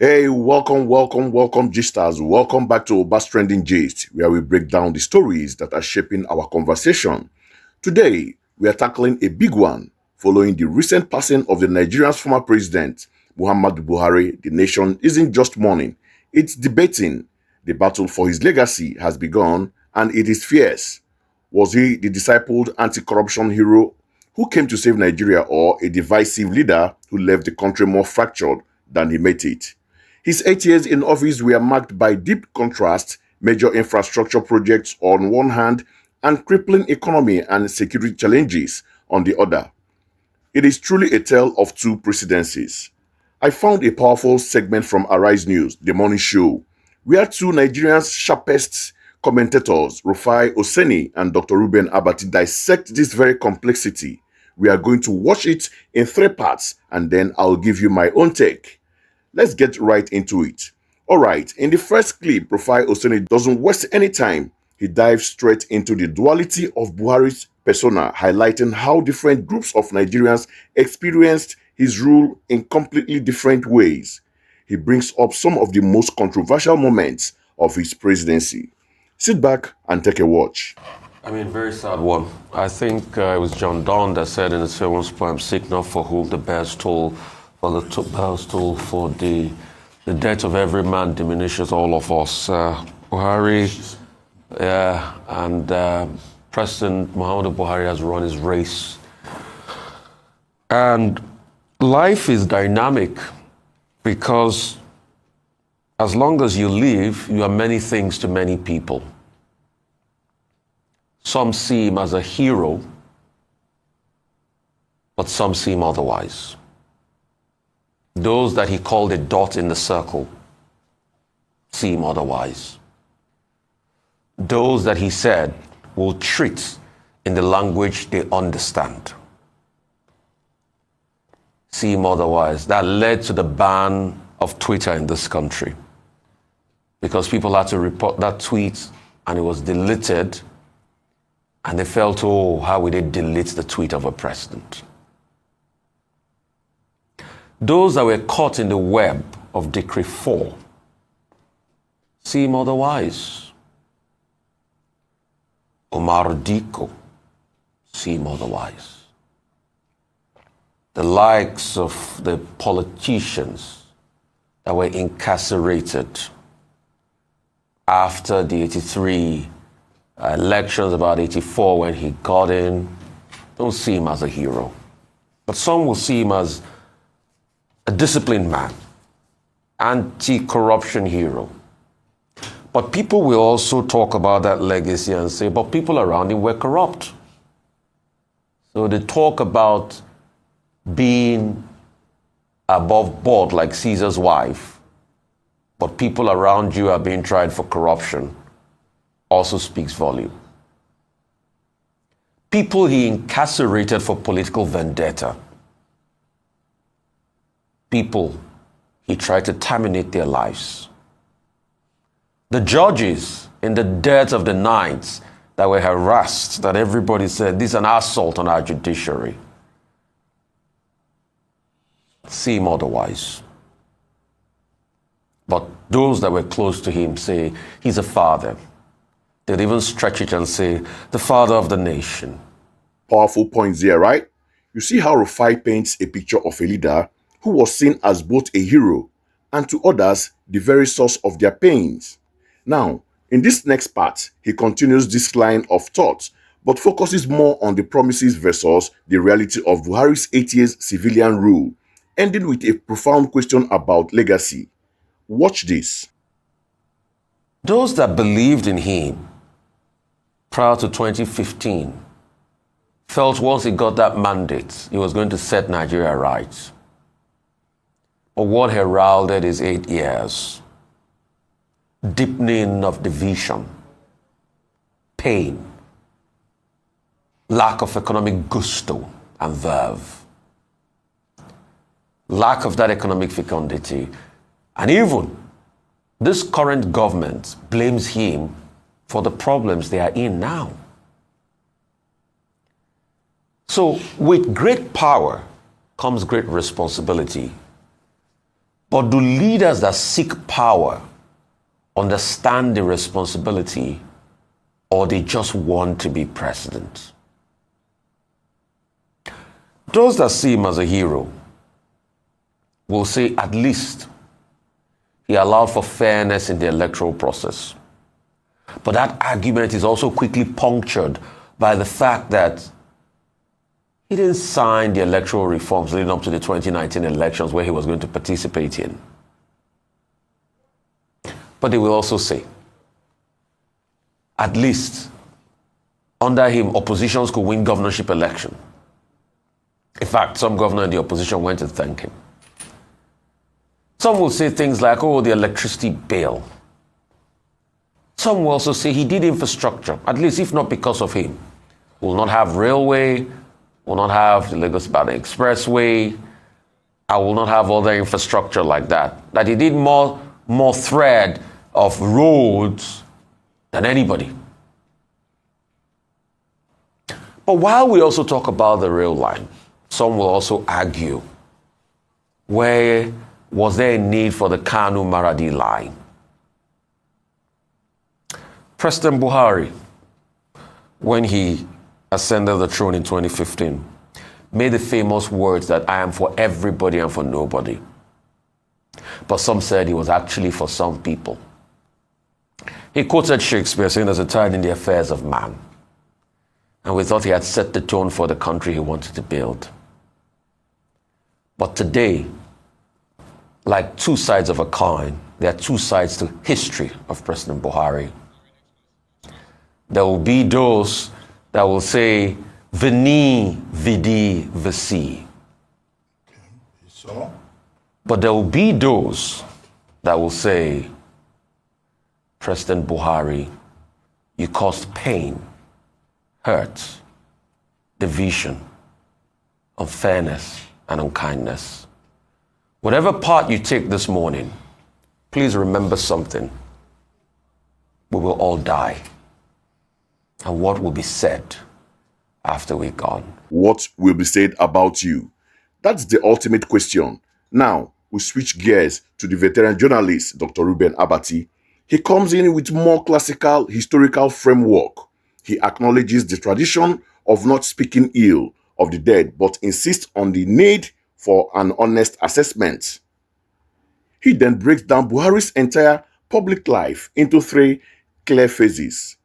Hey, welcome, Gisters. Welcome back to Obas Trending Gist, where we break down the stories that are shaping our conversation. Today, we are tackling a big one following the recent passing of the Nigerian's former president, Muhammadu Buhari. The nation isn't just mourning, it's debating. The battle for his legacy has begun, and it is fierce. Was he the discipled anti corruption hero who came to save Nigeria, or a divisive leader who left the country more fractured than he met it? His 8 years in office were marked by deep contrast, major infrastructure projects on one hand, and crippling economy and security challenges on the other. It is truly a tale of two presidencies. I found a powerful segment from Arise News, the morning show, where two Nigerians' sharpest commentators, Rufai Oseni and Dr. Reuben Abati, dissect this very complexity. We are going to watch it in three parts, and then I'll give you my own take. Let's get right into it. Alright, in the first clip, Rufai Oseni doesn't waste any time. He dives straight into the duality of Buhari's persona, highlighting how different groups of Nigerians experienced his rule in completely different ways. He brings up some of the most controversial moments of his presidency. Sit back and take a watch. Very sad one. I think it was John Donne that said in his famous poem, "Seek not for whom the bells toll, for the bells toll for the death of every man diminishes all of us." Buhari and President Muhammadu Buhari has run his race. And life is dynamic because as long as you live, you are many things to many people. Some see him as a hero, but some see him otherwise. Those that he called a dot in the circle see him otherwise. Those that he said will treat in the language they understand see him otherwise. That led to the ban of Twitter in this country because people had to report that tweet and it was deleted, and they felt, oh, how would they delete the tweet of a president? Those that were caught in the web of Decree 4 see him otherwise. Omar Diko see him otherwise. The likes of the politicians that were incarcerated after the 83 elections, about 84 when he got in, don't see him as a hero. But some will see him as a disciplined man, anti-corruption hero. But people will also talk about that legacy and say, but people around him were corrupt. So they talk about being above board like Caesar's wife, but people around you are being tried for corruption, also speaks volume. People he incarcerated for political vendetta. People he tried to terminate their lives. The judges in the dead of the night that were harassed, that everybody said, this is an assault on our judiciary, see him otherwise. But those that were close to him say, he's a father. They'd even stretch it and say, the father of the nation. Powerful points there, right? You see how Rufai paints a picture of a leader who was seen as both a hero and to others the very source of their pains. Now, in this next part, he continues this line of thought, but focuses more on the promises versus the reality of Buhari's 8 years civilian rule, ending with a profound question about legacy. Watch this. Those that believed in him prior to 2015 felt once he got that mandate, he was going to set Nigeria right. But what heralded his 8 years? Deepening of division, pain, lack of economic gusto and verve, lack of that economic fecundity, and even this current government blames him for the problems they are in now. So with great power comes great responsibility. But do leaders that seek power understand the responsibility, or they just want to be president? Those that see him as a hero will say at least he allowed for fairness in the electoral process. But that argument is also quickly punctured by the fact that he didn't sign the electoral reforms leading up to the 2019 elections where he was going to participate in. But they will also say, at least under him, oppositions could win governorship election. In fact, some governor in the opposition went to thank him. Some will say things like, oh, the electricity bill. Some will also say he did infrastructure, at least if not because of him. We'll not have railway, we'll not have the Lagos-Ibadan Expressway, I will not have other infrastructure like that. That he did more thread of roads than anybody. But while we also talk about the rail line, some will also argue, where was there a need for the Kanu-Maradi line? President Buhari, when he ascended the throne in 2015, made the famous words that I am for everybody and for nobody. But some said he was actually for some people. He quoted Shakespeare saying there's a tide in the affairs of man. And we thought he had set the tone for the country he wanted to build. But today, like two sides of a coin, there are two sides to history of President Buhari. There will be those that will say, Veni, vidi, vici. So? But there will be those that will say, President Buhari, you caused pain, hurt, division, unfairness, and unkindness. Whatever part you take this morning, please remember something. We will all die. And what will be said after we're gone? What will be said about you? That's the ultimate question. Now, we switch gears to the veteran journalist, Dr. Reuben Abati. He comes in with more classical historical framework. He acknowledges the tradition of not speaking ill of the dead, but insists on the need for an honest assessment. He then breaks down Buhari's entire public life into three clear phases.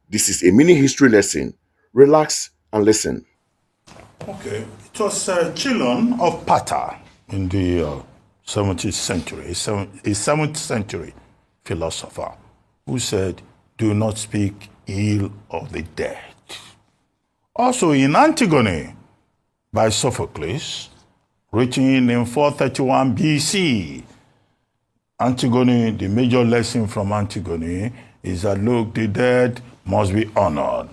This is a mini history lesson. Relax and listen. Okay, it was Chilon of Pata in the 17th century, a 7th century philosopher who said, do not speak ill of the dead. Also in Antigone by Sophocles, written in 431 BC, Antigone, the major lesson from Antigone is that, look, the dead must be honored.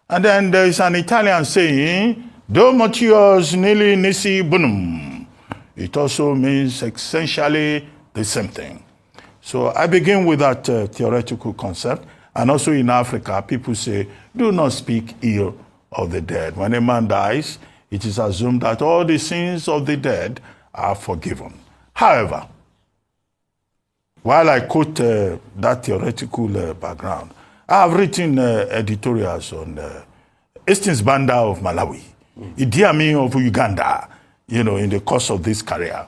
And then there is an Italian saying, Do mortuos nili nisi bonum. It also means essentially the same thing. So I begin with that theoretical concept. And also in Africa, people say, do not speak ill of the dead. When a man dies, it is assumed that all the sins of the dead are forgiven. However, while I quote that theoretical background, I have written editorials on Hastings Banda of Malawi, Idi Amin of Uganda, in the course of this career.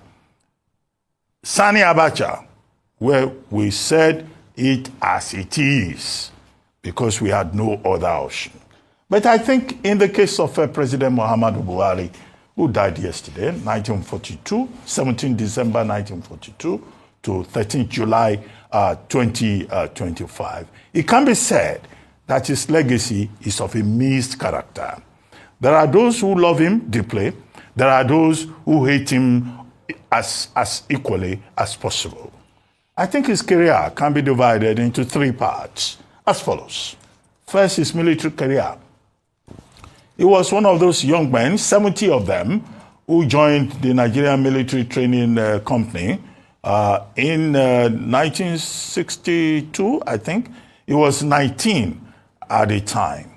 Sani Abacha, where we said it as it is, because we had no other option. But I think in the case of President Muhammadu Buhari, who died yesterday, 1942, 17 December 1942 to 13 July 2025, it can be said that his legacy is of a mixed character. There are those who love him deeply. There are those who hate him as equally as possible. I think his career can be divided into three parts as follows. First, his military career. He was one of those young men, 70 of them, who joined the Nigerian Military Training Company in 1962, I think. He was 19 at the time.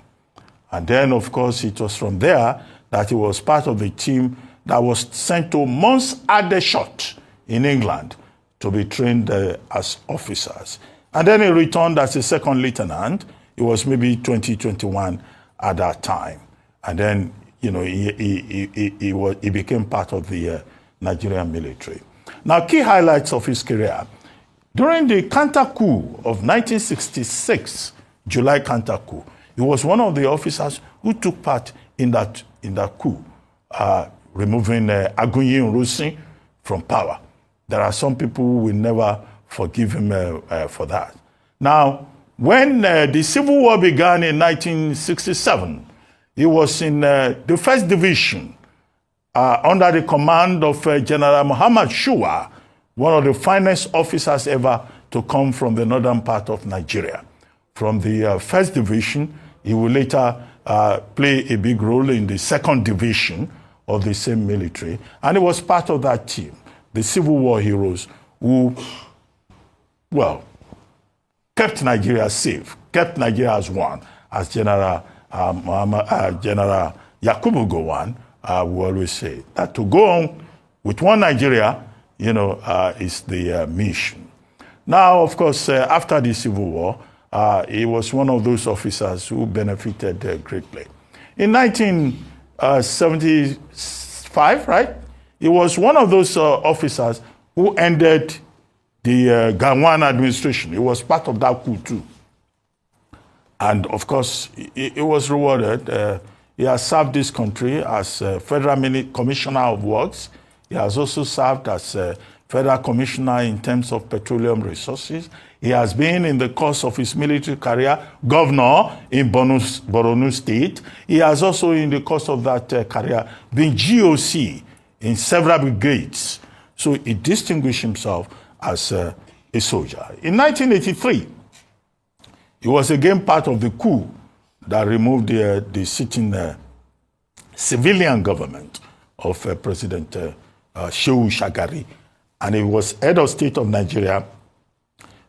And then, of course, it was from there that he was part of the team that was sent to Mons Adeshot in England to be trained as officers. And then he returned as a second lieutenant. It was maybe 2021 at that time. And then, you know, he became part of the Nigerian military. Now, key highlights of his career. During the counter coup of 1966, July counter coup, he was one of the officers who took part in that coup, removing Agunyi Nrusi from power. There are some people who will never forgive him for that. Now, when the Civil War began in 1967, he was in the 1st Division under the command of General Muhammad Shua, one of the finest officers ever to come from the northern part of Nigeria. From the 1st Division, he will later play a big role in the 2nd Division of the same military. And he was part of that team, the Civil War heroes who, well, kept Nigeria safe, kept Nigeria as one, as General Yakubu Gowon will always say. That to go on with one Nigeria, you know, is the mission. Now, of course, after the Civil War, he was one of those officers who benefited greatly. In 1975, right, he was one of those officers who ended the Gowon administration. He was part of that coup too. And of course, he was rewarded. He has served this country as Federal Commissioner of Works. He has also served as Federal Commissioner in terms of petroleum resources. He has been, in the course of his military career, governor in Borno State. He has also, in the course of that career, been GOC in several brigades. So he distinguished himself as a soldier. In 1983, he was again part of the coup that removed the sitting civilian government of President Shehu Shagari. And he was head of state of Nigeria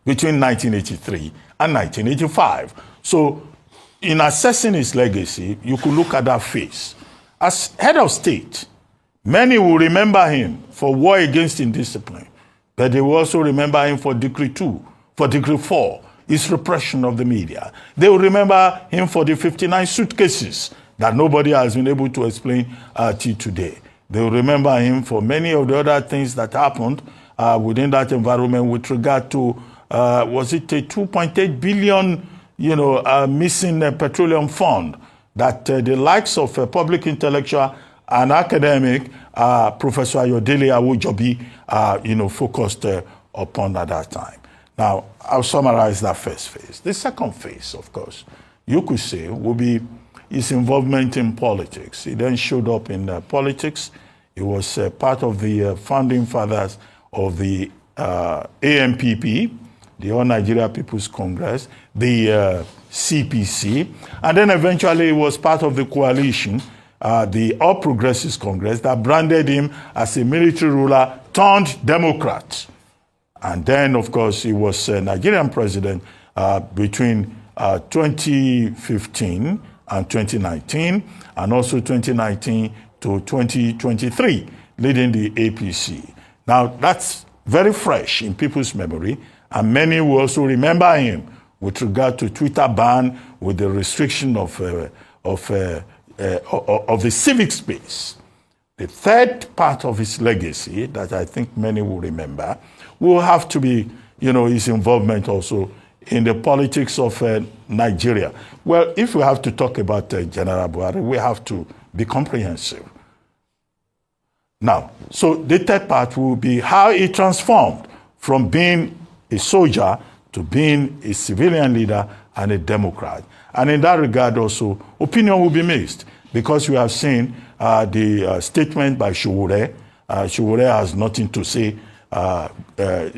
between 1983 and 1985. So in assessing his legacy, you could look at that face. As head of state, many will remember him for war against indiscipline, but they will also remember him for Decree 2, for Decree 4, his repression of the media. They will remember him for the 59 suitcases that nobody has been able to explain till today. They will remember him for many of the other things that happened within that environment with regard to, was it a 2.8 billion, missing petroleum fund that the likes of a public intellectual and academic, Professor Ayodele Awojobi, focused upon at that time. Now, I'll summarize that first phase. The second phase, of course, you could say, will be his involvement in politics. He then showed up in politics. He was part of the founding fathers of the AMPP, the All Nigeria People's Congress, the CPC, and then eventually he was part of the coalition, the All Progressives Congress, that branded him as a military ruler turned Democrat. And then, of course, he was Nigerian president between 2015 and 2019, and also 2019 to 2023, leading the APC. Now, that's very fresh in people's memory, and many will also remember him with regard to Twitter ban, with the restriction of the civic space. The third part of his legacy that I think many will remember will have to be, his involvement also in the politics of Nigeria. Well, if we have to talk about General Buhari, we have to be comprehensive. Now, so the third part will be how he transformed from being a soldier to being a civilian leader and a Democrat. And in that regard also, opinion will be mixed, because we have seen the statement by Sowore. Sowore has nothing to say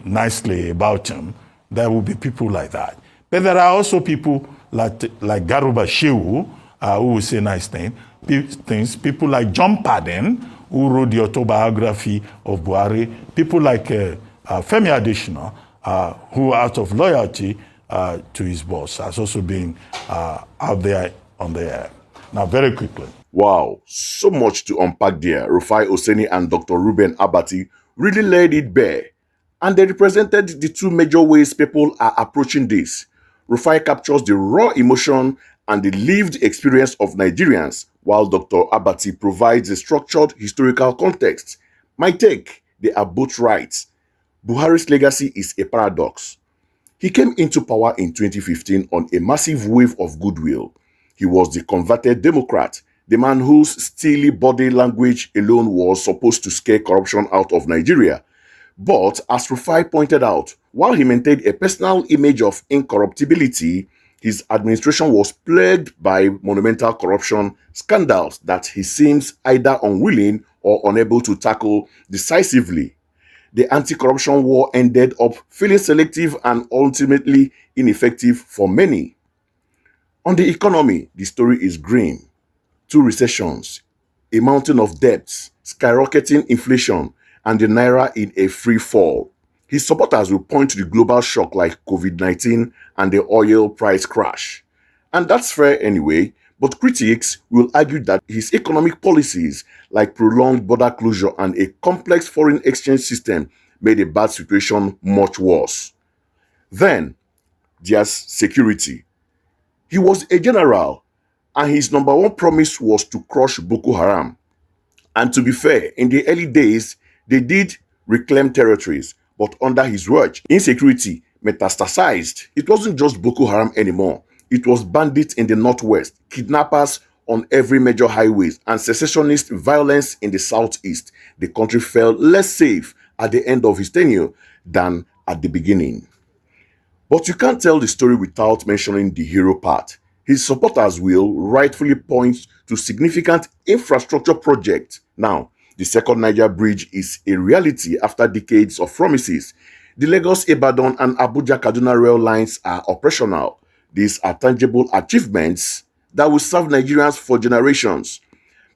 nicely about him. There will be people like that. But there are also people like Garuba Shehu, who will say nice things. People like John Padden, who wrote the autobiography of Buhari. People like Femi Adesina, who out of loyalty to his boss has also been out there on the air. Now, very quickly. Wow, so much to unpack there. Rufai Oseni and Dr. Reuben Abati really laid it bare, and they represented the two major ways people are approaching this. Rufai captures the raw emotion and the lived experience of Nigerians, while Dr. Abati provides a structured historical context. My take, they are both right. Buhari's legacy is a paradox. He came into power in 2015 on a massive wave of goodwill. He was the converted Democrat, the man whose steely body language alone was supposed to scare corruption out of Nigeria. But as Rufai pointed out, while he maintained a personal image of incorruptibility, his administration was plagued by monumental corruption scandals that he seems either unwilling or unable to tackle decisively. The anti-corruption war ended up feeling selective and ultimately ineffective for many. On the economy, the story is grim. Two recessions, a mountain of debts, skyrocketing inflation, and the naira in a free fall. His supporters will point to the global shock like COVID-19 and the oil price crash. And that's fair anyway, but critics will argue that his economic policies like prolonged border closure and a complex foreign exchange system made a bad situation much worse. Then, there's security. He was a general, and his number one promise was to crush Boko Haram. And to be fair, in the early days, they did reclaim territories, but under his watch, insecurity metastasized. It wasn't just Boko Haram anymore. It was bandits in the northwest, kidnappers on every major highways, and secessionist violence in the southeast. The country felt less safe at the end of his tenure than at the beginning. But you can't tell the story without mentioning the hero part. His supporters will rightfully point to significant infrastructure projects. Now, the Second Niger Bridge is a reality after decades of promises. The Lagos-Ibadan and Abuja-Kaduna rail lines are operational. These are tangible achievements that will serve Nigerians for generations.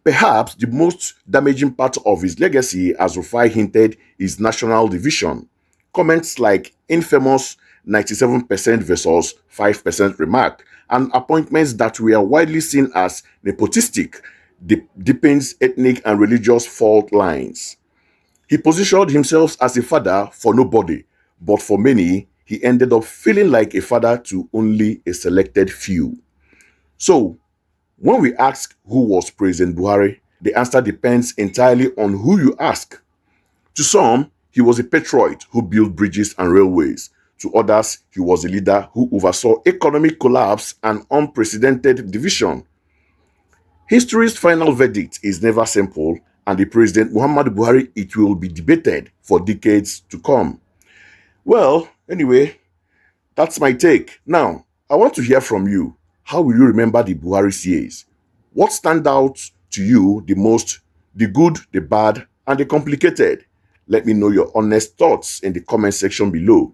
Perhaps the most damaging part of his legacy, as Rufai hinted, is national division. Comments like infamous 97% versus 5% remark, and appointments that were widely seen as nepotistic deepens ethnic and religious fault lines. He positioned himself as a father for nobody, but for many, he ended up feeling like a father to only a selected few. So, when we ask who was President Buhari, the answer depends entirely on who you ask. To some, he was a patriot who built bridges and railways. To others, he was a leader who oversaw economic collapse and unprecedented division. History's final verdict is never simple, and the President Muhammadu Buhari, it will be debated for decades to come. Well, anyway, that's my take. Now, I want to hear from you. How will you remember the Buhari years? What stand out to you the most, the good, the bad, and the complicated? Let me know your honest thoughts in the comment section below.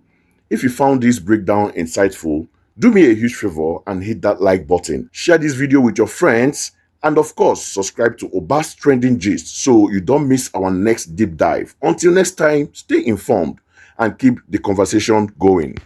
If you found this breakdown insightful, do me a huge favor and hit that like button. Share this video with your friends, and of course, subscribe to Obas Trending Gist so you don't miss our next deep dive. Until next time, stay informed and keep the conversation going.